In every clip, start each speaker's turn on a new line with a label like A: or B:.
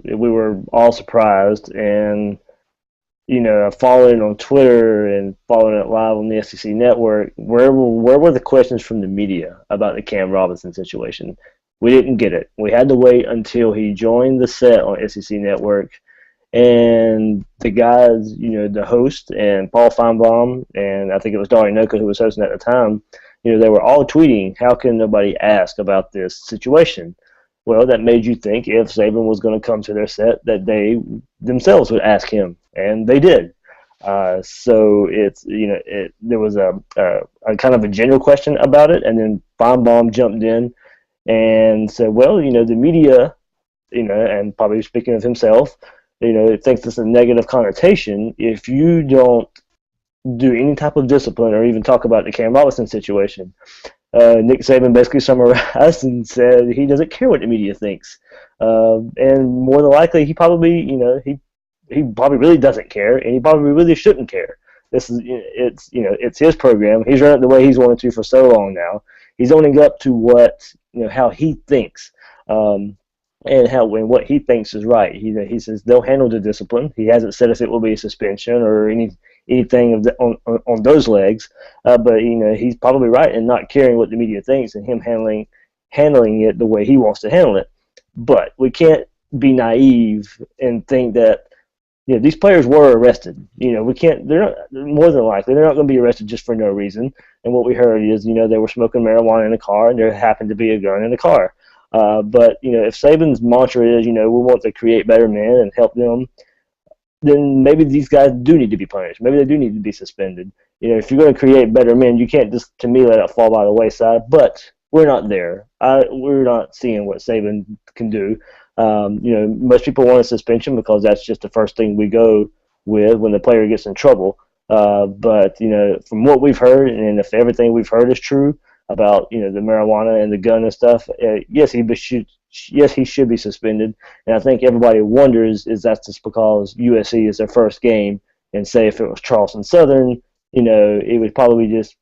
A: we were all surprised, and following it on Twitter and following it live on the SEC network, where were the questions from the media about the Cam Robinson situation? We didn't get it. We had to wait until he joined the set on SEC network, and the guys, the host and Paul Feinbaum, and I think it was Dari Noka who was hosting at the time, they were all tweeting, how can nobody ask about this situation? Well, that made you think if Saban was going to come to their set that they themselves would ask him, and they did. So there was a kind of a general question about it, and then Feinbaum jumped in and said, well, the media, and probably speaking of himself, it thinks it's a negative connotation if you don't do any type of discipline or even talk about the Cam Robinson situation. Nick Saban basically summarized and said he doesn't care what the media thinks, and more than likely he probably, he probably really doesn't care, and he probably really shouldn't care. It's his program. He's run it the way he's wanted to for so long now. He's owning up to how he thinks, and what he thinks is right. He says they'll handle the discipline. He hasn't said if it will be a suspension or anything on those legs, but he's probably right in not caring what the media thinks and him handling it the way he wants to handle it. But we can't be naive and think that these players were arrested. We can't. They're not, more than likely they're not going to be arrested just for no reason. And what we heard is they were smoking marijuana in a car and there happened to be a gun in the car. But if Saban's mantra is we want to create better men and help them, then maybe these guys do need to be punished. Maybe they do need to be suspended. If you're going to create better men, you can't just, to me, let it fall by the wayside. But we're not there. We're not seeing what Saban can do. Most people want a suspension because that's just the first thing we go with when the player gets in trouble. But from what we've heard, and if everything we've heard is true about the marijuana and the gun and stuff, yes, he should be suspended. And I think everybody wonders is that just because USC is their first game, and say if it was Charleston Southern, it would probably just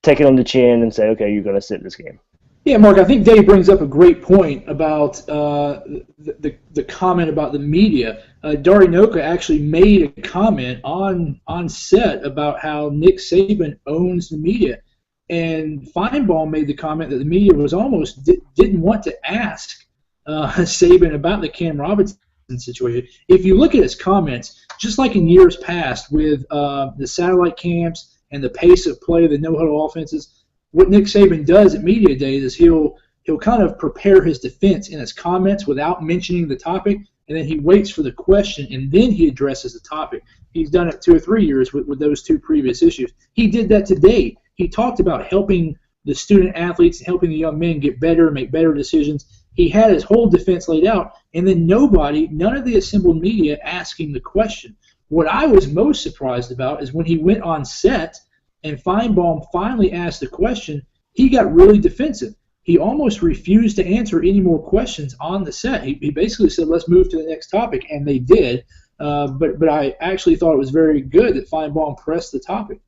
A: take it on the chin and say, okay, you're going to sit this game.
B: Yeah, Mark, I think Dave brings up a great point about the comment about the media. Dari Noka actually made a comment on set about how Nick Saban owns the media. And Feinbaum made the comment that the media was almost didn't want to ask Saban about the Cam Robinson situation. If you look at his comments, just like in years past with the satellite camps and the pace of play, the no-huddle offenses, what Nick Saban does at media days is he'll kind of prepare his defense in his comments without mentioning the topic, and then he waits for the question, and then he addresses the topic. He's done it 2 or 3 years with those 2 previous issues. He did that today. He talked about helping the student athletes and helping the young men get better and make better decisions. He had his whole defense laid out, and then none of the assembled media asking the question. What I was most surprised about is when he went on set and Feinbaum finally asked the question, he got really defensive. He almost refused to answer any more questions on the set. He basically said, let's move to the next topic, and they did. But I actually thought it was very good that Feinbaum pressed the topic.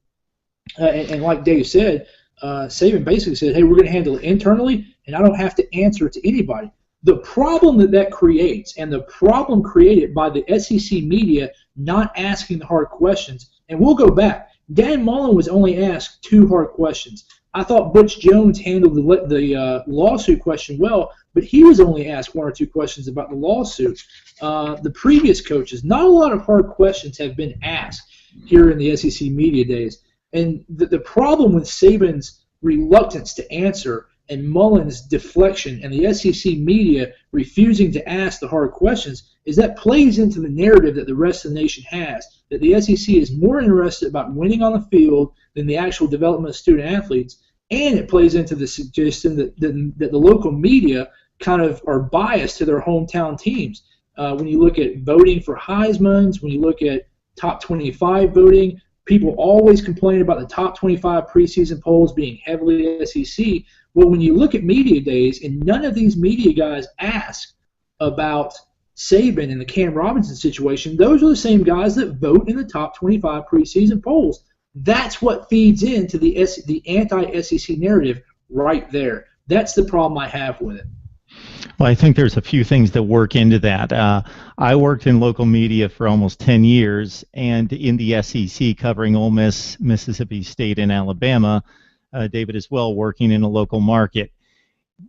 B: And like Dave said, Saban basically said, hey, we're going to handle it internally, and I don't have to answer to anybody. The problem that creates, and the problem created by the SEC media not asking the hard questions, and we'll go back. Dan Mullen was only asked 2 hard questions. I thought Butch Jones handled the lawsuit question well, but he was only asked 1 or 2 questions about the lawsuit. The previous coaches, not a lot of hard questions have been asked here in the SEC media days. And the problem with Saban's reluctance to answer and Mullen's deflection and the SEC media refusing to ask the hard questions is that plays into the narrative that the rest of the nation has, that the SEC is more interested about winning on the field than the actual development of student athletes, and it plays into the suggestion that the local media kind of are biased to their hometown teams. When you look at voting for Heisman's, when you look at top 25 voting, people always complain about the top 25 preseason polls being heavily SEC. Well, when you look at media days, and none of these media guys ask about Saban and the Cam Robinson situation, those are the same guys that vote in the top 25 preseason polls. That's what feeds into the anti-SEC narrative right there. That's the problem I have with it.
C: Well, I think there's a few things that work into that. I worked in local media for almost 10 years, and in the SEC covering Ole Miss, Mississippi State, and Alabama. David as well, working in a local market.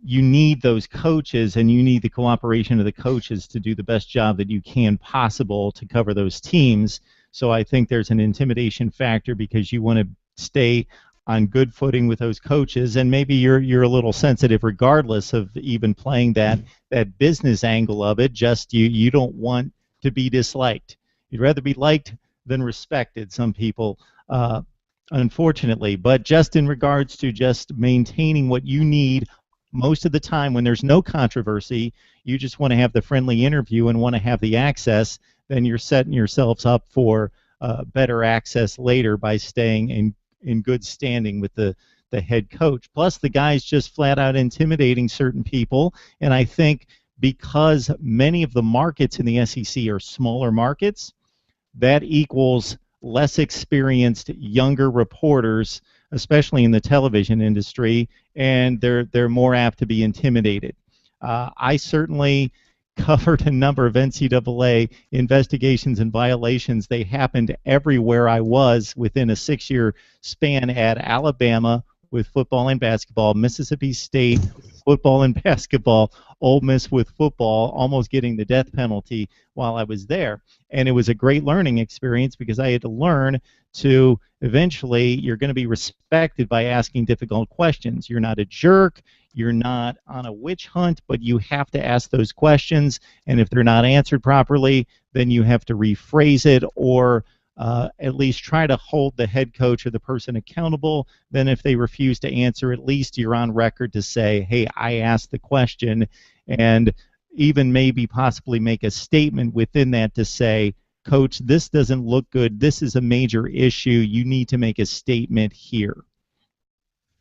C: You need those coaches, and you need the cooperation of the coaches to do the best job that you can possible to cover those teams. So I think there's an intimidation factor because you want to stay on good footing with those coaches, and maybe you're a little sensitive regardless of even playing that business angle of it. Just you don't want to be disliked. You'd rather be liked than respected, some people, unfortunately. But just in regards to just maintaining what you need most of the time when there's no controversy, you just want to have the friendly interview and want to have the access, then you're setting yourselves up for better access later by staying in good standing with the head coach. Plus, the guy's just flat out intimidating certain people, and I think because many of the markets in the SEC are smaller markets, that equals less experienced younger reporters, especially in the television industry, and they're more apt to be intimidated. I certainly covered a number of NCAA investigations and violations. They happened everywhere I was within a 6-year span at Alabama with football and basketball, Mississippi State football and basketball, Ole Miss with football, almost getting the death penalty while I was there. And it was a great learning experience because I had to learn to eventually you're going to be respected by asking difficult questions. You're not a jerk. You're not on a witch hunt, but you have to ask those questions, and if they're not answered properly, then you have to rephrase it or at least try to hold the head coach or the person accountable. Then if they refuse to answer, at least you're on record to say, hey, I asked the question, and even maybe possibly make a statement within that to say, Coach, this doesn't look good. This is a major issue. You need to make a statement here.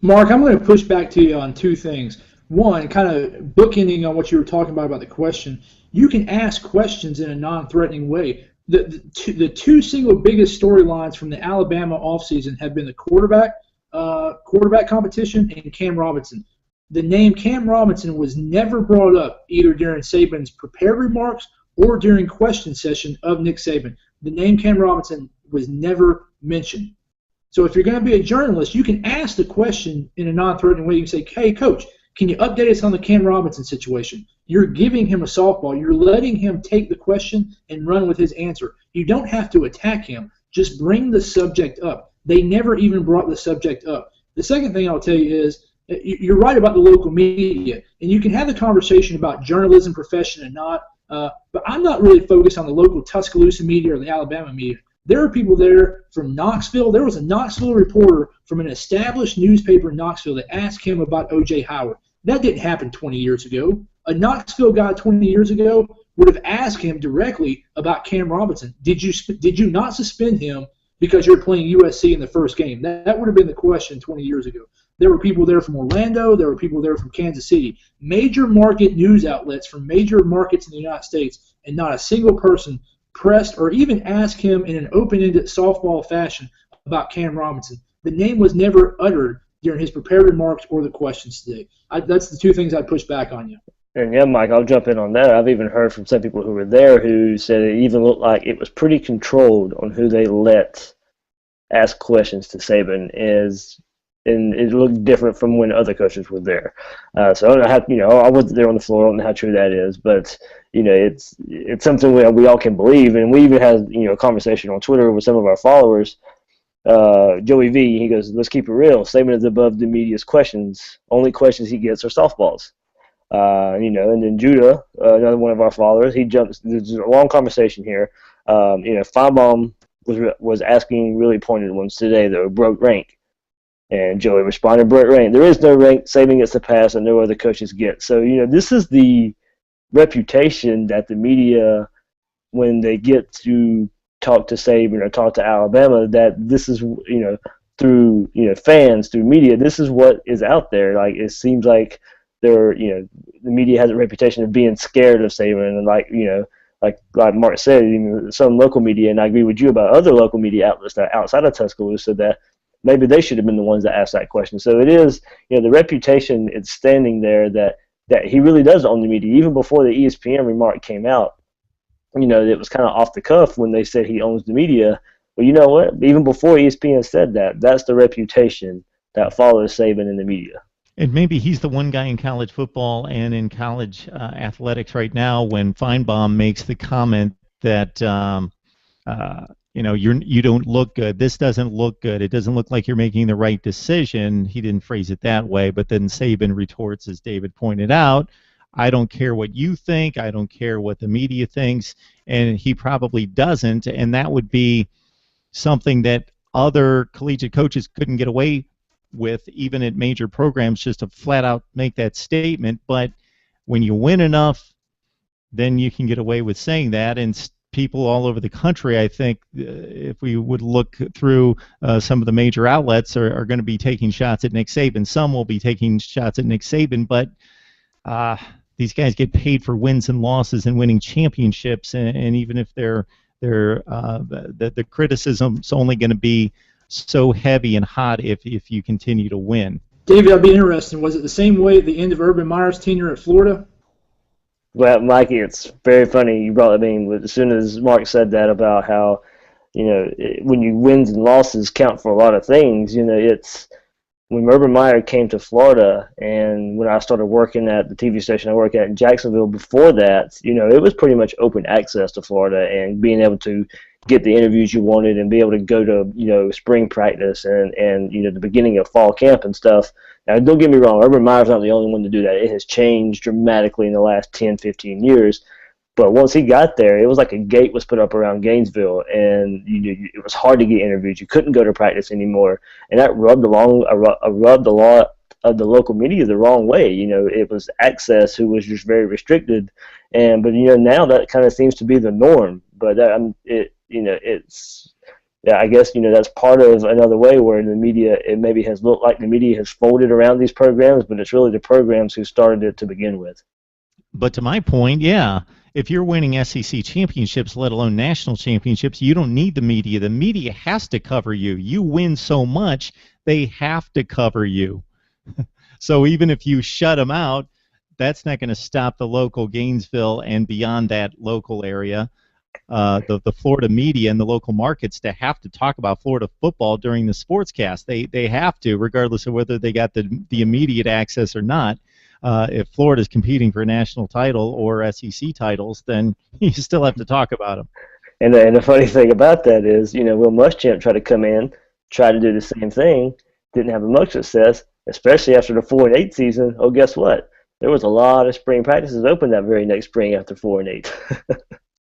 B: Mark, I'm going to push back to you on two things. One, kind of bookending on what you were talking about the question. You can ask questions in a non-threatening way. The two single biggest storylines from the Alabama offseason have been the quarterback competition and Cam Robinson. The name Cam Robinson was never brought up either during Saban's prepared remarks or during question session of Nick Saban. The name Cam Robinson was never mentioned. So if you're going to be a journalist, you can ask the question in a non-threatening way. You can say, hey, Coach, can you update us on the Cam Robinson situation? You're giving him a softball. You're letting him take the question and run with his answer. You don't have to attack him. Just bring the subject up. They never even brought the subject up. The second thing I'll tell you is you're right about the local media, and you can have the conversation about journalism profession and not, but I'm not really focused on the local Tuscaloosa media or the Alabama media. There are people there from Knoxville. There was a Knoxville reporter from an established newspaper in Knoxville that asked him about O.J. Howard. That didn't happen 20 years ago. A Knoxville guy 20 years ago would have asked him directly about Cam Robinson. Did you not suspend him because you're playing USC in the first game? That would have been the question 20 years ago. There were people there from Orlando. There were people there from Kansas City. Major market news outlets from major markets in the United States, and not a single person pressed or even asked him in an open-ended softball fashion about Cam Robinson. The name was never uttered during his prepared remarks or the questions today. That's the two things I'd push back on you.
A: And yeah, Mike, I'll jump in on that. I've even heard from some people who were there who said it even looked like it was pretty controlled on who they let ask questions to Saban, and it looked different from when other coaches were there. So I don't know how, I wasn't there on the floor. I don't know how true that is, but it's something we all can believe. And we even had a conversation on Twitter with some of our followers. Joey V, he goes, let's keep it real. Saban is above the media's questions. Only questions he gets are softballs. And then Judah, another one of our followers, he jumps. There's a long conversation here. Feinbaum was asking really pointed ones today that broke rank. And Joey responded, broke rank. There is no rank. Saban gets the pass and no other coaches get. So, this is the reputation that the media, when they get to talk to Saban or talk to Alabama, that this is, through, fans, through media, this is what is out there. Like, it seems like the media has a reputation of being scared of Saban, and like Mark said, some local media, and I agree with you about other local media outlets that outside of Tuscaloosa, that maybe they should have been the ones that asked that question. So it is, the reputation is standing there that that he really does own the media. Even before the ESPN remark came out, it was kind of off the cuff when they said he owns the media. Well, you know what? Even before ESPN said that, that's the reputation that follows Saban in the media.
C: And maybe he's the one guy in college football and in college athletics right now when Feinbaum makes the comment that you don't look good. This doesn't look good. It doesn't look like you're making the right decision. He didn't phrase it that way, but then Saban retorts, as David pointed out, I don't care what you think. I don't care what the media thinks, and he probably doesn't. And that would be something that other collegiate coaches couldn't get away with, even at major programs, just to flat out make that statement. But when you win enough, then you can get away with saying that. And people all over the country, I think, if we would look through some of the major outlets, are going to be taking shots at Nick Saban. Some will be taking shots at Nick Saban, but these guys get paid for wins and losses and winning championships, and even if the criticism's only going to be so heavy and hot if you continue to win.
B: David, I'd be interested. Was it the same way at the end of Urban Meyer's tenure at Florida?
A: Well, Mikey, it's very funny you brought it in. As soon as Mark said that about how, when you wins and losses count for a lot of things, it's when Urban Meyer came to Florida, and when I started working at the TV station I work at in Jacksonville before that, it was pretty much open access to Florida, and being able to get the interviews you wanted and be able to go to, spring practice and the beginning of fall camp and stuff. Now, don't get me wrong, Urban Meyer's not the only one to do that. It has changed dramatically in the last 10, 15 years. But once he got there, it was like a gate was put up around Gainesville, and it was hard to get interviews. You couldn't go to practice anymore, and that rubbed a lot of the local media the wrong way. It was Access who was just very restricted, but now that kind of seems to be the norm. But I guess that's part of another way where the media, it maybe has looked like the media has folded around these programs, but it's really the programs who started it to begin with.
C: But to my point, yeah. If you're winning SEC championships, let alone national championships, you don't need the media. The media has to cover you. You win so much, they have to cover you. So even if you shut them out, that's not going to stop the local Gainesville and beyond that local area, the Florida media and the local markets to have to talk about Florida football during the sportscast. They have to, regardless of whether they got the immediate access or not. If Florida's competing for a national title or SEC titles, then you still have to talk about them.
A: And the funny thing about that is, Will Muschamp tried to come in, try to do the same thing, didn't have much success, especially after the 4-8 season. Oh, guess what? There was a lot of spring practices open that very next spring after 4-8.